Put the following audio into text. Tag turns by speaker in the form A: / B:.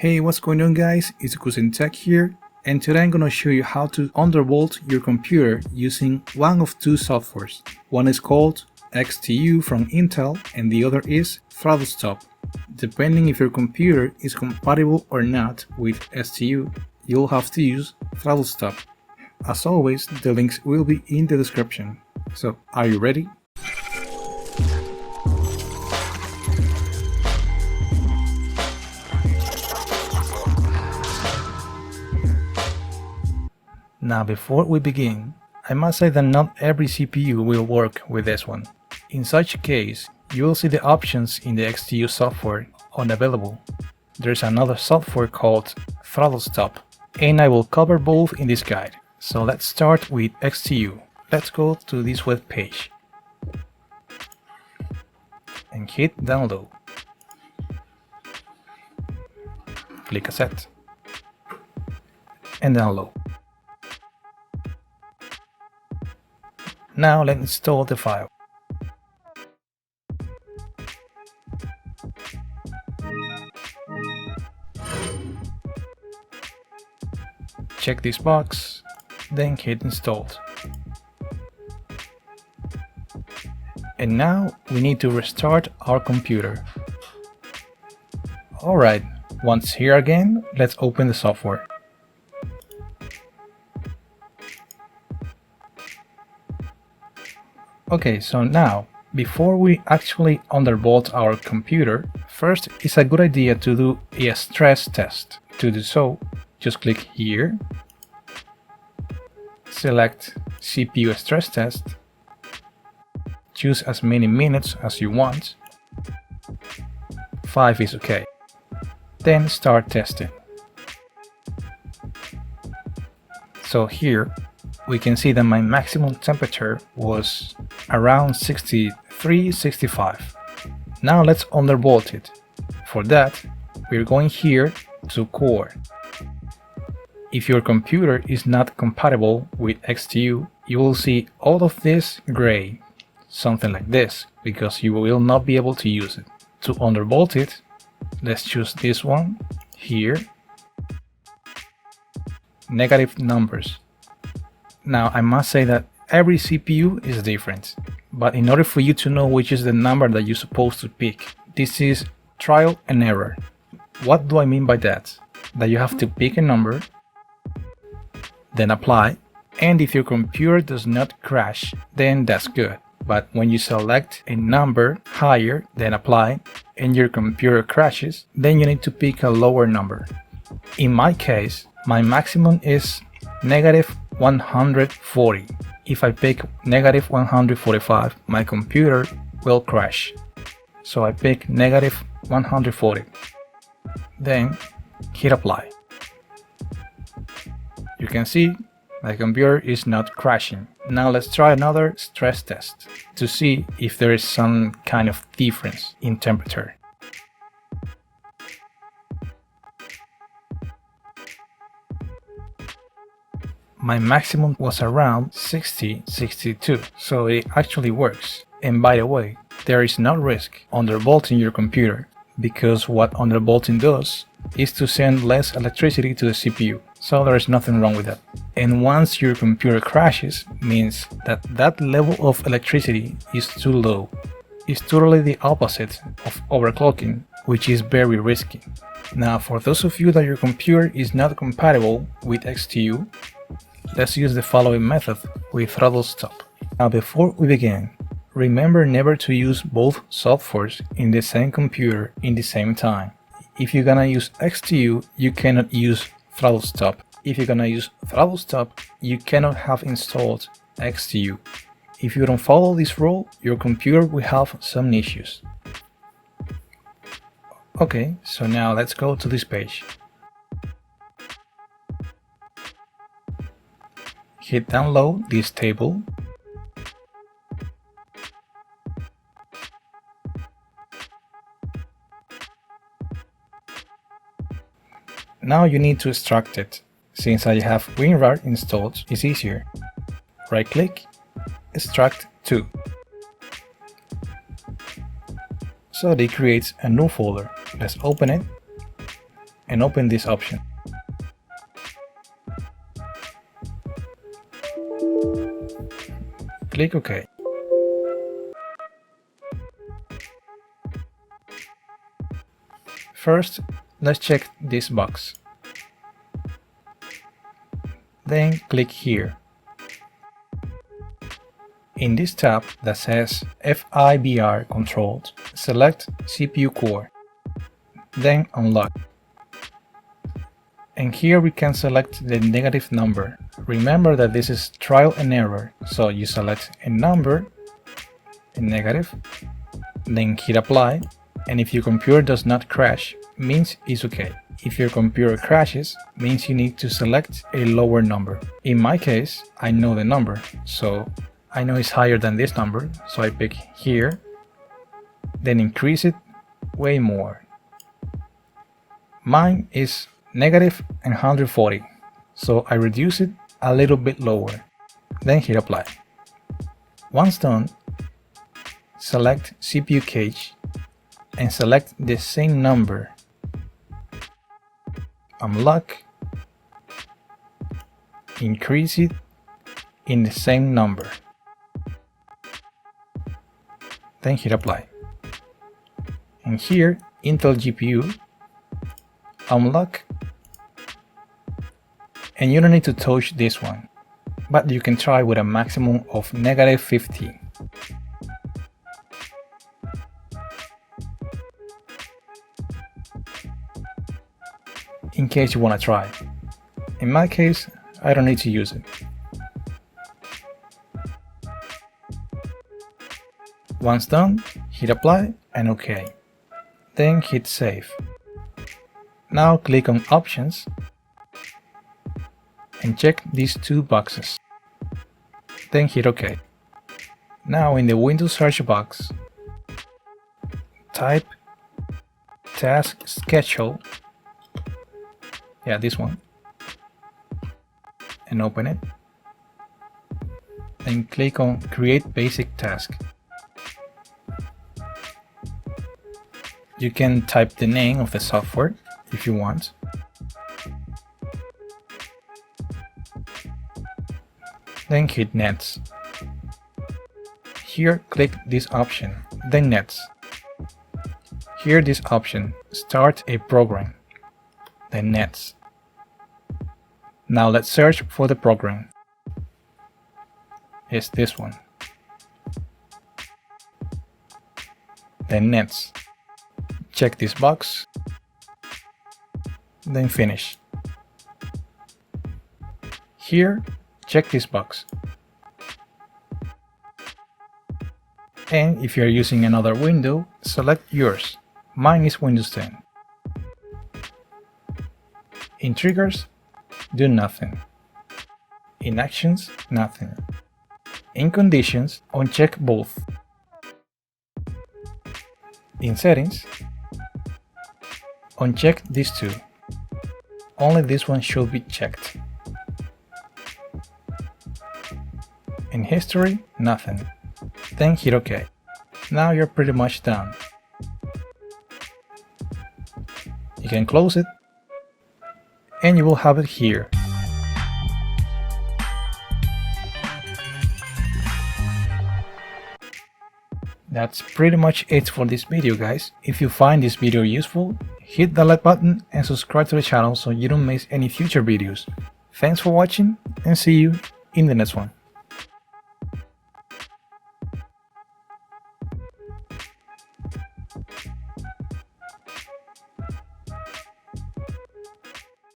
A: Hey, what's going on guys, it's Tech here, and today I'm gonna show you how to undervolt your computer using one of two softwares. One is called XTU from Intel and the other is ThrottleStop. Depending if your computer is compatible or not with XTU, you'll have to use ThrottleStop. As always, the links will be in the description. So, are you ready? Now before we begin, I must say that not every CPU will work with this one. In such a case, you will see the options in the XTU software unavailable. There's another software called ThrottleStop, and I will cover both in this guide. So let's start with XTU. Let's go to this web page and hit download. Click accept and download. Now let's install the file. Check this box, then hit installed. And now we need to restart our computer. Alright, once here again, let's open the software. Okay, so now, before we actually undervolt our computer, first it's a good idea to do a stress test. To do so, just click here, select CPU stress test, choose as many minutes as you want, 5 is okay, then start testing. So here, we can see that my maximum temperature was around 63-65. Now let's undervolt it. For that, we're going here to core. If your computer is not compatible with XTU, you will see all of this gray, something like this, because you will not be able to use it. To undervolt it, let's choose this one here, negative numbers. Now I must say that every CPU is different, but in order for you to know which is the number that you're supposed to pick, this is trial and error. What do I mean by that? That you have to pick a number, then apply, and if your computer does not crash, then that's good. But when you select a number higher, then apply, and your computer crashes, then you need to pick a lower number. In my case, my maximum is negative 140. If I pick negative 145, my computer will crash. So I pick negative 140. Then hit apply. You can see my computer is not crashing. Now let's try another stress test to see if there is some kind of difference in temperature. My maximum was around 60-62, so it actually works. And by the way, there is no risk undervolting your computer, because what undervolting does is to send less electricity to the CPU, so there is nothing wrong with that. And once your computer crashes, means that that level of electricity is too low. It's totally the opposite of overclocking, which is very risky. Now for those of you that your computer is not compatible with XTU, let's use the following method with ThrottleStop. Now before we begin, remember never to use both softwares in the same computer in the same time. If you're gonna use XTU, you cannot use ThrottleStop. If you're gonna use ThrottleStop, you cannot have installed XTU. If you don't follow this rule, your computer will have some issues. Okay, so now let's go to this page. Hit download this table. Now you need to extract it. Since I have WinRAR installed, it's easier. Right click, extract to. So it creates a new folder. Let's open it and open this option. Click OK. First, let's check this box. Then click here. In this tab that says FIBR controlled, select CPU core, then unlock. And here we can select the negative number. Remember that this is trial and error, so you select a number, a negative, then hit apply, and if your computer does not crash, means it's okay. If your computer crashes, means you need to select a lower number. In my case, I know the number, so I know it's higher than this number, so I pick here, then increase it way more. Mine is negative 140, so I reduce it a little bit lower, then hit apply. Once done, select CPU cache and select the same number. Unlock, increase it in the same number, then hit apply. And here, Intel GPU, unlock, and you don't need to touch this one, but you can try with a maximum of -15. In case you want to try. In my case, I don't need to use it. Once done, hit apply and OK. Then hit save. Now click on options and check these two boxes. Then hit OK. Now in the Windows search box, type task schedule, this one, and open it. Then click on create basic task. You can type the name of the software if you want. Then hit next. Here click this option, then next. Here this option, start a program, then next. Now let's search for the program. It's this one. Then next. Check this box, then finish. Here, check this box. And if you're using another window, select yours. Mine is Windows 10. In triggers, do nothing. In actions, nothing. In conditions, uncheck both. In settings, uncheck these two. Only this one should be checked. In history, nothing. Then hit OK. Now you're pretty much done. You can close it, and you will have it here. That's pretty much it for this video, guys. If you find this video useful, hit the like button and subscribe to the channel so you don't miss any future videos. Thanks for watching and see you in the next one.